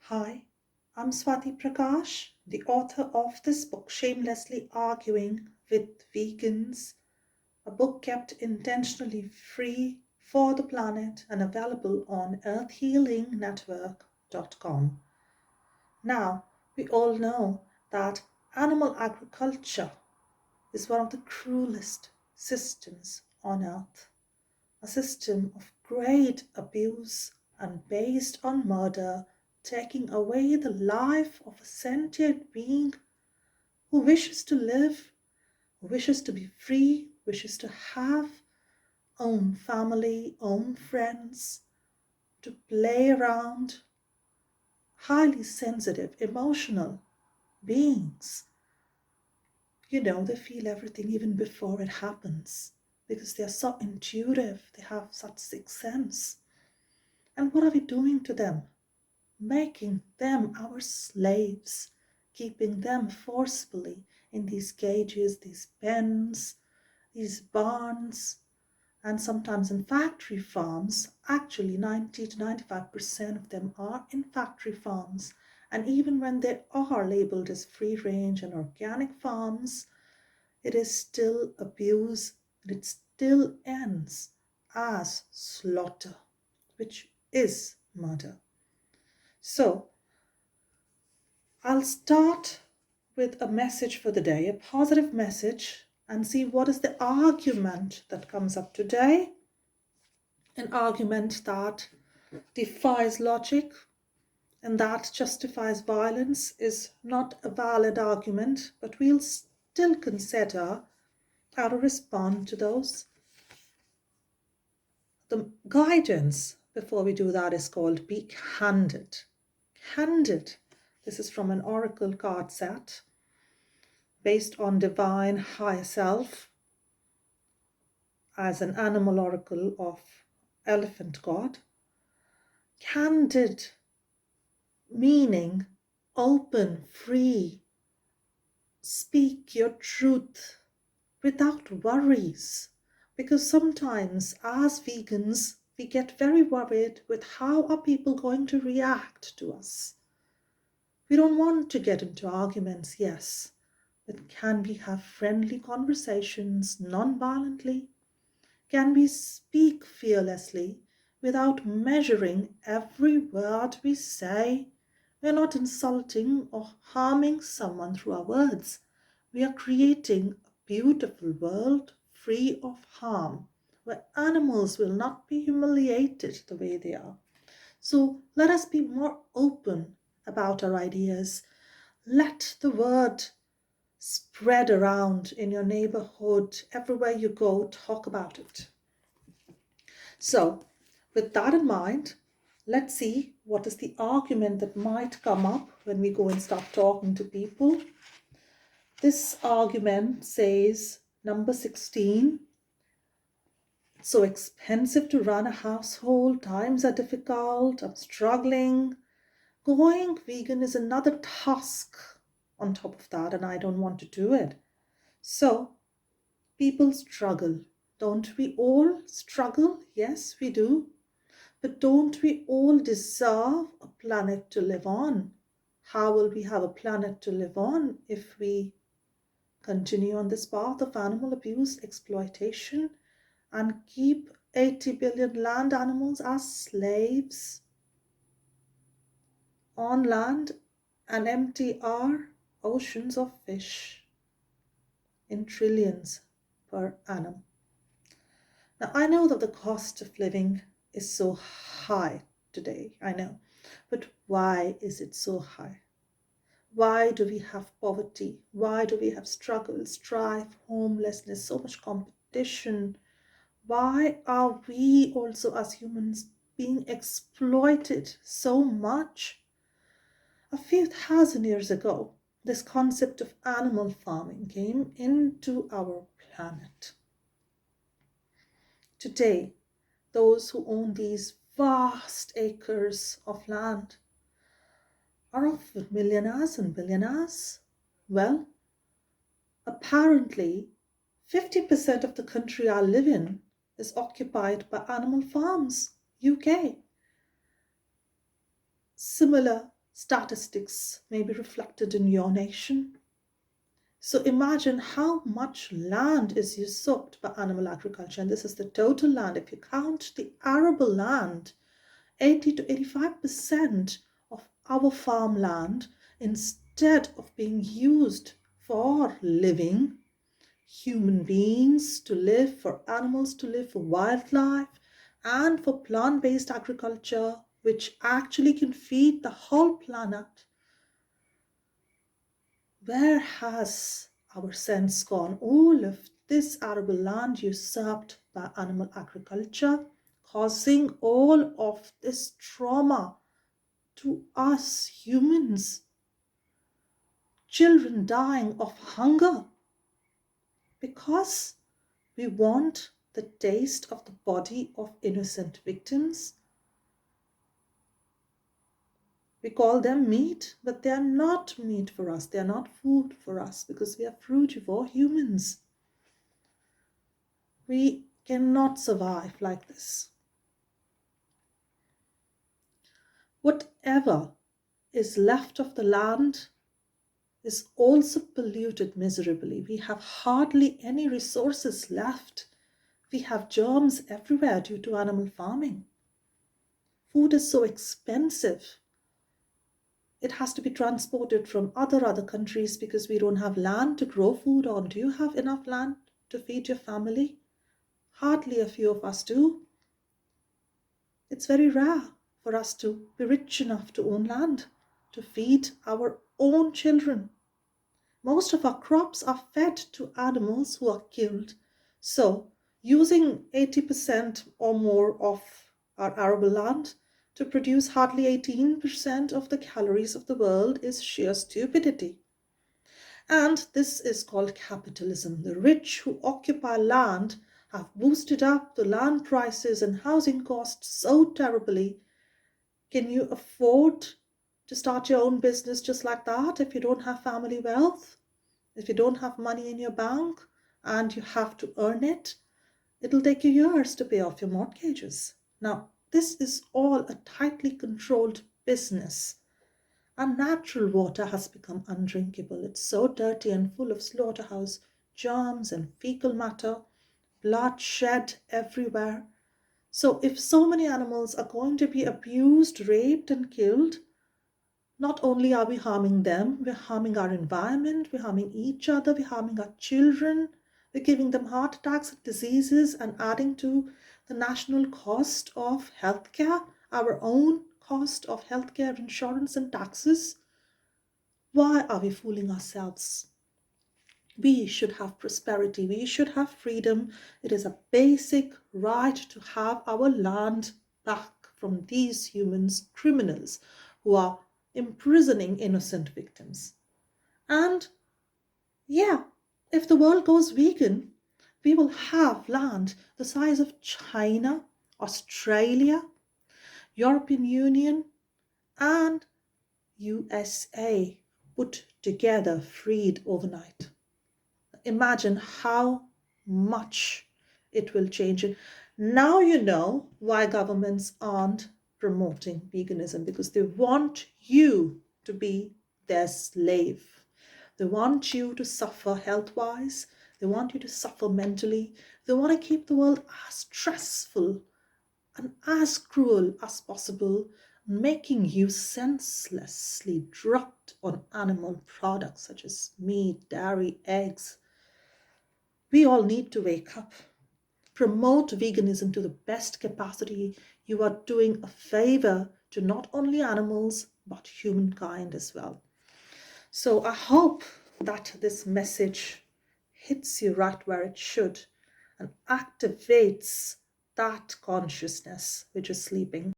Hi, I'm Swati Prakash, the author of this book, Shamelessly Arguing with Vegans, a book kept intentionally free for the planet and available on earthhealingnetwork.com. Now, we all know that animal agriculture is one of the cruelest systems on earth, a system of great abuse and based on murder, taking away the life of a sentient being who wishes to live, who wishes to be free, wishes to have own family, own friends, to play around, highly sensitive, emotional beings. They feel everything even before it happens because they are so intuitive, they have such sixth sense. And what are we doing to them? Making them our slaves, keeping them forcefully in these cages, these pens, these barns, and sometimes in factory farms. Actually, 90 to 95% of them are in factory farms. And even when they are labeled as free range and organic farms, it is still abuse and it still ends as slaughter, which is murder. So, I'll start with a message for the day, a positive message, and see what is the argument that comes up today. An argument that defies logic and that justifies violence is not a valid argument, but we'll still consider how to respond to those. The guidance before we do that is called Be Candid. Candid. This is from an oracle card set based on divine higher self as an animal oracle of elephant god. Candid meaning open, free, speak your truth without worries. Because sometimes as vegans, we get very worried with how are people going to react to us. We don't want to get into arguments, yes, but can we have friendly conversations non-violently? Can we speak fearlessly without measuring every word we say? We're not insulting or harming someone through our words. We are creating a beautiful world free of harm, where animals will not be humiliated the way they are. So let us be more open about our ideas. Let the word spread around in your neighborhood, everywhere you go, talk about it. So, with that in mind, let's see what is the argument that might come up when we go and start talking to people. This argument says, number 16, it's so expensive to run a household, times are difficult, I'm struggling. Going vegan is another task on top of that, and I don't want to do it. So, people struggle. Don't we all struggle? Yes, we do. But don't we all deserve a planet to live on? How will we have a planet to live on if we continue on this path of animal abuse, exploitation, and keep 80 billion land animals as slaves on land and empty our oceans of fish in trillions per annum? Now, I know that the cost of living is so high today, I know. But why is it so high? Why do we have poverty? Why do we have struggle, strife, homelessness, so much competition? Why are we also as humans being exploited so much? A few thousand years ago, this concept of animal farming came into our planet. Today, those who own these vast acres of land are often millionaires and billionaires. Well, apparently 50% of the country I live in is occupied by animal farms, UK. Similar statistics may be reflected in your nation. So imagine how much land is usurped by animal agriculture. And this is the total land. If you count the arable land, 80 to 85% of our farmland, instead of being used for living human beings to live, for animals to live, for wildlife, and for plant-based agriculture, which actually can feed the whole planet, where has our sense gone? All of this arable land usurped by animal agriculture, causing all of this trauma to us humans. Children dying of hunger because we want the taste of the body of innocent victims. We call them meat, but they are not meat for us. They are not food for us because we are frugivore humans. We cannot survive like this. Whatever is left of the land is also polluted miserably. We have hardly any resources left. We have germs everywhere due to animal farming. Food is so expensive. It has to be transported from other countries because we don't have land to grow food on. Do you have enough land to feed your family? Hardly a few of us do. It's very rare for us to be rich enough to own land, to feed our own children. Most of our crops are fed to animals who are killed. So, using 80% or more of our arable land to produce hardly 18% of the calories of the world is sheer stupidity. And this is called capitalism. The rich who occupy land have boosted up the land prices and housing costs so terribly. Can you afford to start your own business just like that if you don't have family wealth? If you don't have money in your bank and you have to earn it, it'll take you years to pay off your mortgages. Now, this is all a tightly controlled business. Our natural water has become undrinkable. It's so dirty and full of slaughterhouse germs and fecal matter, bloodshed everywhere. So if so many animals are going to be abused, raped, and killed, not only are we harming them, we're harming our environment, we're harming each other, we're harming our children, we're giving them heart attacks and diseases and adding to the national cost of healthcare, our own cost of healthcare, insurance, and taxes. Why are we fooling ourselves? We should have prosperity. We should have freedom. It is a basic right to have our land back from these humans, criminals who are imprisoning innocent victims. And yeah, if the world goes vegan, we will have land the size of China, Australia, European Union, and USA put together, freed overnight. Imagine how much it will change it. Now you know why governments aren't promoting veganism, because they want you to be their slave. They want you to suffer health-wise. They want you to suffer mentally. They want to keep the world as stressful and as cruel as possible, making you senselessly drugged on animal products such as meat, dairy, eggs. We all need to wake up. Promote veganism to the best capacity. You are doing a favor to not only animals, but humankind as well. So I hope that this message hits you right where it should and activates that consciousness which is sleeping.